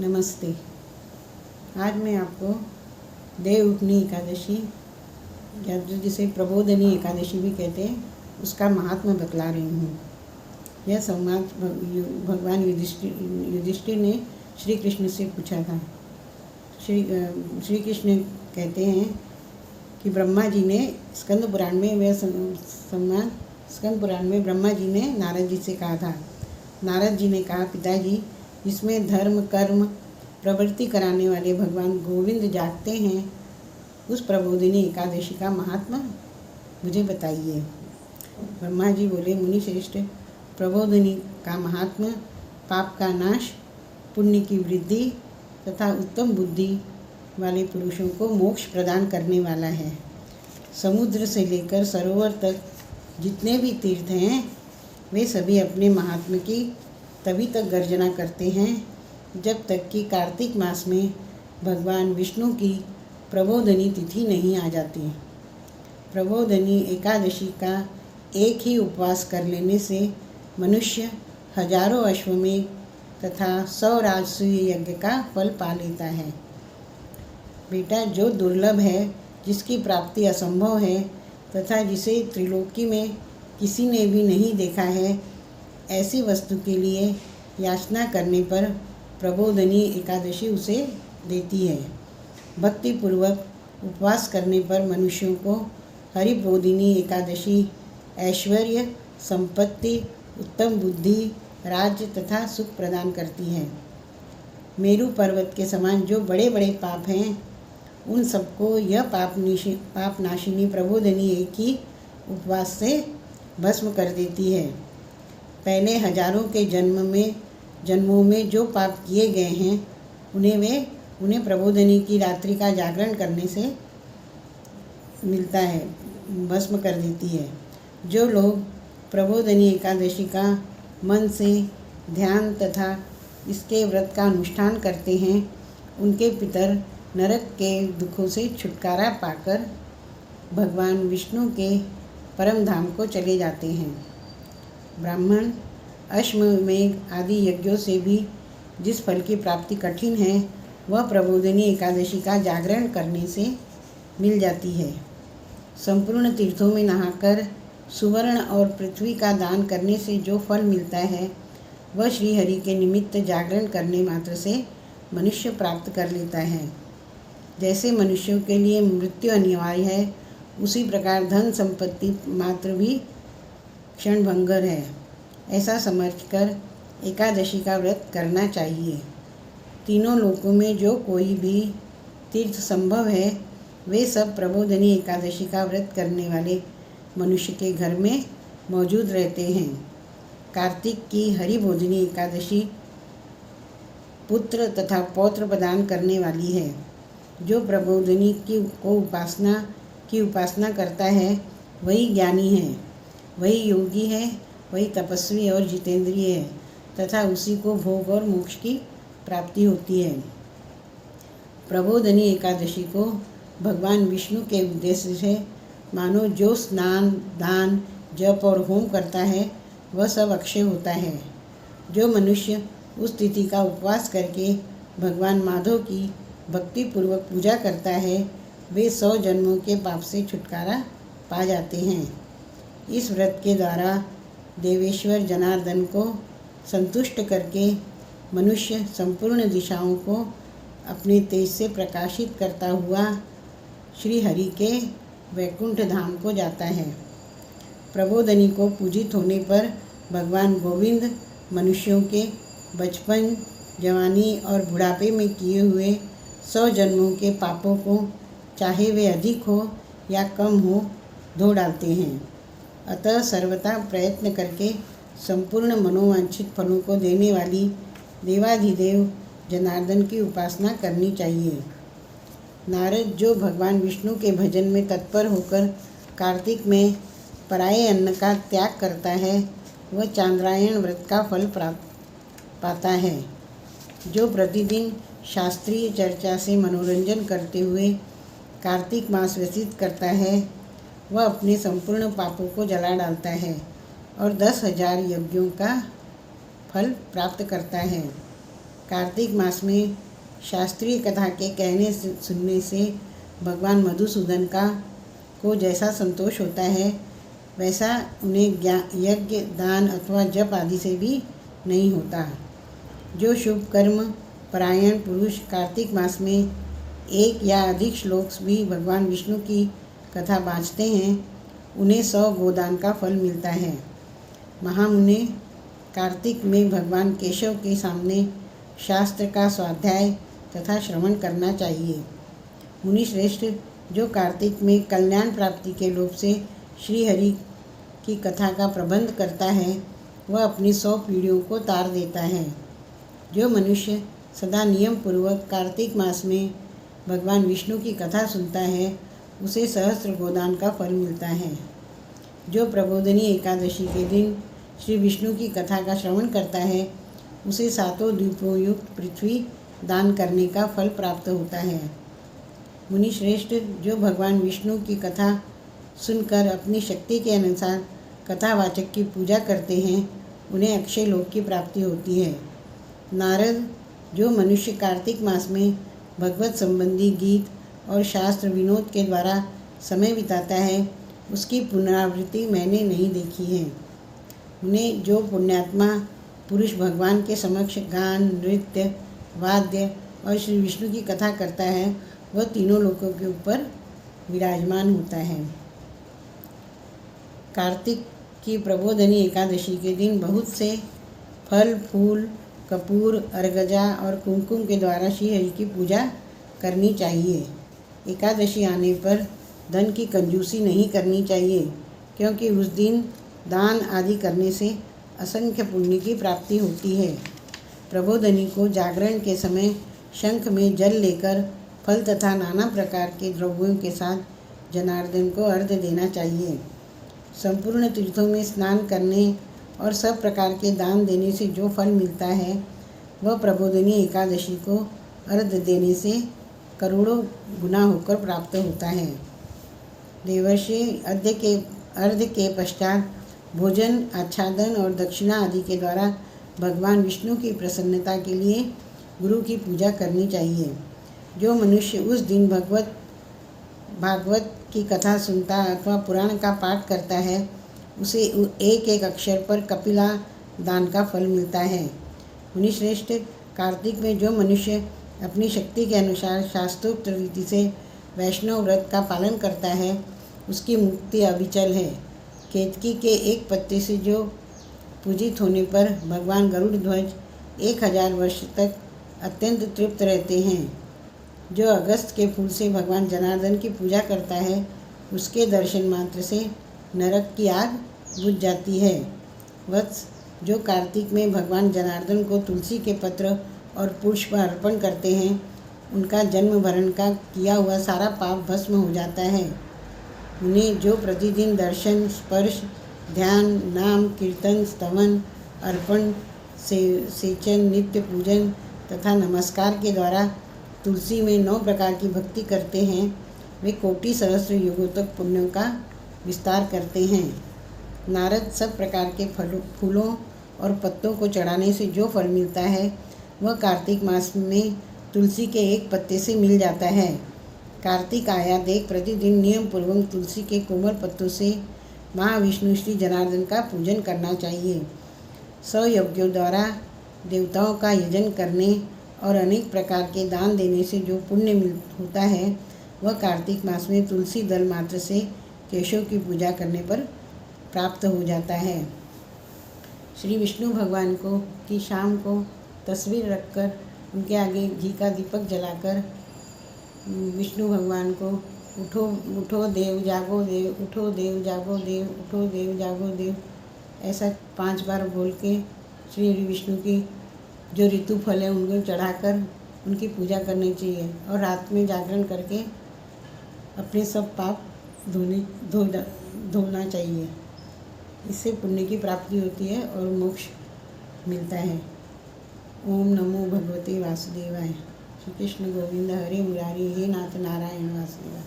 नमस्ते। आज मैं आपको देवउठनी एकादशी या जिसे प्रबोधनी एकादशी भी कहते हैं उसका महात्म्य बतला रही हूँ। यह संवाद भगवान युधिष्ठिर ने श्री कृष्ण से पूछा था। श्री कृष्ण कहते हैं कि ब्रह्मा जी ने स्कंद पुराण में ब्रह्मा जी ने नारद जी से कहा था। नारद जी ने कहा, पिताजी, जिसमें धर्म कर्म प्रवृत्ति कराने वाले भगवान गोविंद जागते हैं, उस प्रबोधिनी एकादशी का महात्मा मुझे बताइए। ब्रह्मा जी बोले, मुनि श्रेष्ठ, प्रबोधिनी का महात्मा पाप का नाश, पुण्य की वृद्धि तथा उत्तम बुद्धि वाले पुरुषों को मोक्ष प्रदान करने वाला है। समुद्र से लेकर सरोवर तक जितने भी तीर्थ हैं वे सभी अपने महात्म्य की तभी तक गर्जना करते हैं जब तक कि कार्तिक मास में भगवान विष्णु की प्रबोधनी तिथि नहीं आ जाती। प्रबोधनी एकादशी का एक ही उपवास कर लेने से मनुष्य हजारों अश्वमेध तथा 100 राजसूय यज्ञ का फल पा लेता है। बेटा, जो दुर्लभ है, जिसकी प्राप्ति असंभव है तथा जिसे त्रिलोकी में किसी ने भी नहीं देखा है, ऐसी वस्तु के लिए याचना करने पर प्रबोधनी एकादशी उसे देती है। भक्ति पूर्वक उपवास करने पर मनुष्यों को हरिबोधिनी एकादशी ऐश्वर्य, संपत्ति, उत्तम बुद्धि, राज्य तथा सुख प्रदान करती है। मेरु पर्वत के समान जो बड़े बड़े पाप हैं, उन सबको यह पाप नाशिनी प्रबोधनी एक ही उपवास से भस्म कर देती है। पहले हजारों के जन्मों में जो पाप किए गए हैं उन्हें प्रबोधनी की रात्रि का जागरण करने से मिलता है, भस्म कर देती है। जो लोग प्रबोधनी एकादशी का मन से ध्यान तथा इसके व्रत का अनुष्ठान करते हैं, उनके पितर नरक के दुखों से छुटकारा पाकर भगवान विष्णु के परम धाम को चले जाते हैं। ब्राह्मण, अश्वमेध आदि यज्ञों से भी जिस फल की प्राप्ति कठिन है, वह प्रबोधनी एकादशी का जागरण करने से मिल जाती है। संपूर्ण तीर्थों में नहाकर सुवर्ण और पृथ्वी का दान करने से जो फल मिलता है, वह श्री हरि के निमित्त जागरण करने मात्र से मनुष्य प्राप्त कर लेता है। जैसे मनुष्यों के लिए मृत्यु अनिवार्य है, उसी प्रकार धन संपत्ति मात्र भी क्षणभंगुर है। ऐसा समझकर एकादशी का व्रत करना चाहिए। तीनों लोकों में जो कोई भी तीर्थ संभव है, वे सब प्रबोधनी एकादशी का व्रत करने वाले मनुष्य के घर में मौजूद रहते हैं। कार्तिक की हरिबोधिनी एकादशी पुत्र तथा पौत्र प्रदान करने वाली है। जो प्रबोधनी की उपासना करता है, वही ज्ञानी है, वही योगी है, वही तपस्वी और जितेंद्रिय है तथा उसी को भोग और मोक्ष की प्राप्ति होती है। प्रबोधनी एकादशी को भगवान विष्णु के उद्देश्य से मानो जो स्नान, दान, जप और होम करता है, वह सब अक्षय होता है। जो मनुष्य उस तिथि का उपवास करके भगवान माधव की भक्तिपूर्वक पूजा करता है, वे 100 जन्मों के पाप से छुटकारा पा जाते हैं। इस व्रत के द्वारा देवेश्वर जनार्दन को संतुष्ट करके मनुष्य संपूर्ण दिशाओं को अपने तेज से प्रकाशित करता हुआ श्री हरि के वैकुंठ धाम को जाता है। प्रबोधनी को पूजित होने पर भगवान गोविंद मनुष्यों के बचपन, जवानी और बुढ़ापे में किए हुए 100 जन्मों के पापों को, चाहे वे अधिक हो या कम हो, धो डालते हैं। अतः सर्वथा प्रयत्न करके संपूर्ण मनोवांछित फलों को देने वाली देवाधिदेव जनार्दन की उपासना करनी चाहिए। नारद, जो भगवान विष्णु के भजन में तत्पर होकर कार्तिक में पराये अन्न का त्याग करता है, वह चांद्रायण व्रत का फल प्राप्त पाता है। जो प्रतिदिन शास्त्रीय चर्चा से मनोरंजन करते हुए कार्तिक मास व्यतीत करता है, वह अपने संपूर्ण पापों को जला डालता है और 10,000 यज्ञों का फल प्राप्त करता है। कार्तिक मास में शास्त्रीय कथा के कहने से सुनने से भगवान मधुसूदन को जैसा संतोष होता है वैसा उन्हें यज्ञ दान अथवा जप आदि से भी नहीं होता। जो शुभ कर्म परायण पुरुष कार्तिक मास में एक या अधिक श्लोक भी भगवान विष्णु की कथा बाँचते हैं उन्हें 100 गोदान का फल मिलता है। महामुने कार्तिक में भगवान केशव के सामने शास्त्र का स्वाध्याय तथा श्रवण करना चाहिए। मुनि श्रेष्ठ, जो कार्तिक में कल्याण प्राप्ति के लोभ से श्री हरि की कथा का प्रबंध करता है वह अपनी 100 पीढ़ियों को तार देता है। जो मनुष्य सदा नियम पूर्वक कार्तिक मास में भगवान विष्णु की कथा सुनता है उसे सहस्त्र गोदान का फल मिलता है। जो प्रबोधिनी एकादशी के दिन श्री विष्णु की कथा का श्रवण करता है उसे 7 द्वीपों युक्त पृथ्वी दान करने का फल प्राप्त होता है। मुनि श्रेष्ठ, जो भगवान विष्णु की कथा सुनकर अपनी शक्ति के अनुसार कथावाचक की पूजा करते हैं उन्हें अक्षय लोक की प्राप्ति होती है। नारद, जो मनुष्य कार्तिक मास में भगवत संबंधी गीत और शास्त्र विनोद के द्वारा समय बिताता है उसकी पुनरावृत्ति मैंने नहीं देखी है। उन्हें जो पुण्यात्मा पुरुष भगवान के समक्ष गान नृत्य वाद्य और श्री विष्णु की कथा करता है वह तीनों लोकों के ऊपर विराजमान होता है। कार्तिक की प्रबोधिनी एकादशी के दिन बहुत से फल फूल कपूर अर्गजा और कुमकुम के द्वारा श्री हरि की पूजा करनी चाहिए। एकादशी आने पर धन की कंजूसी नहीं करनी चाहिए क्योंकि उस दिन दान आदि करने से असंख्य पुण्य की प्राप्ति होती है। प्रबोधिनी को जागरण के समय शंख में जल लेकर फल तथा नाना प्रकार के द्रव्यों के साथ जनार्दन को अर्घ्य देना चाहिए। संपूर्ण तीर्थों में स्नान करने और सब प्रकार के दान देने से जो फल मिलता है वह प्रबोधिनी एकादशी को अर्घ्य देने से करोड़ों गुना होकर प्राप्त होता है। देवर्षि अर्घ्य के पश्चात भोजन आच्छादन और दक्षिणा आदि के द्वारा भगवान विष्णु की प्रसन्नता के लिए गुरु की पूजा करनी चाहिए। जो मनुष्य उस दिन भागवत की कथा सुनता अथवा पुराण का पाठ करता है उसे एक एक अक्षर पर कपिला दान का फल मिलता है। मुनिश्रेष्ठ, कार्तिक में जो मनुष्य अपनी शक्ति के अनुसार शास्त्रोक्त रीति से वैष्णव व्रत का पालन करता है उसकी मुक्ति अविचल है। केतकी के एक पत्ते से जो पूजित होने पर भगवान गरुड़ ध्वज 1000 वर्ष तक अत्यंत तृप्त रहते हैं। जो अगस्त के फूल से भगवान जनार्दन की पूजा करता है उसके दर्शन मात्र से नरक की आग बुझ जाती है। वत्स, जो कार्तिक में भगवान जनार्दन को तुलसी के पत्र और पुष्प अर्पण करते हैं उनका जन्म भरण का किया हुआ सारा पाप भस्म हो जाता है। उन्हें जो प्रतिदिन दर्शन स्पर्श ध्यान नाम कीर्तन स्तवन अर्पण सेचन नित्य पूजन तथा नमस्कार के द्वारा तुलसी में 9 प्रकार की भक्ति करते हैं वे कोटि सहस्त्र युगों तक पुण्यों का विस्तार करते हैं। नारद, सब प्रकार के फूलों और पत्तों को चढ़ाने से जो फल मिलता है वह कार्तिक मास में तुलसी के एक पत्ते से मिल जाता है। कार्तिक आया देख प्रतिदिन नियम पूर्वक तुलसी के कोमल पत्तों से महाविष्णु श्री जनार्दन का पूजन करना चाहिए। 100 यज्ञों द्वारा देवताओं का यजन करने और अनेक प्रकार के दान देने से जो पुण्य होता है वह कार्तिक मास में तुलसी दल मात्र से केशव की पूजा करने पर प्राप्त हो जाता है। श्री विष्णु भगवान को की शाम को तस्वीर रखकर उनके आगे घी का दीपक जलाकर विष्णु भगवान को उठो उठो देव जागो देव, उठो देव जागो देव, उठो देव जागो देव ऐसा 5 बार बोल के श्री विष्णु की जो ऋतु फल है उनको चढ़ाकर उनकी पूजा करनी चाहिए और रात में जागरण करके अपने सब पाप धोना चाहिए। इससे पुण्य की प्राप्ति होती है और मोक्ष मिलता है। ओम नमो भगवते वासुदेवाय। श्री कृष्ण गोविंद हरे मुरारी हे नाथ नारायण वासुदेवाय।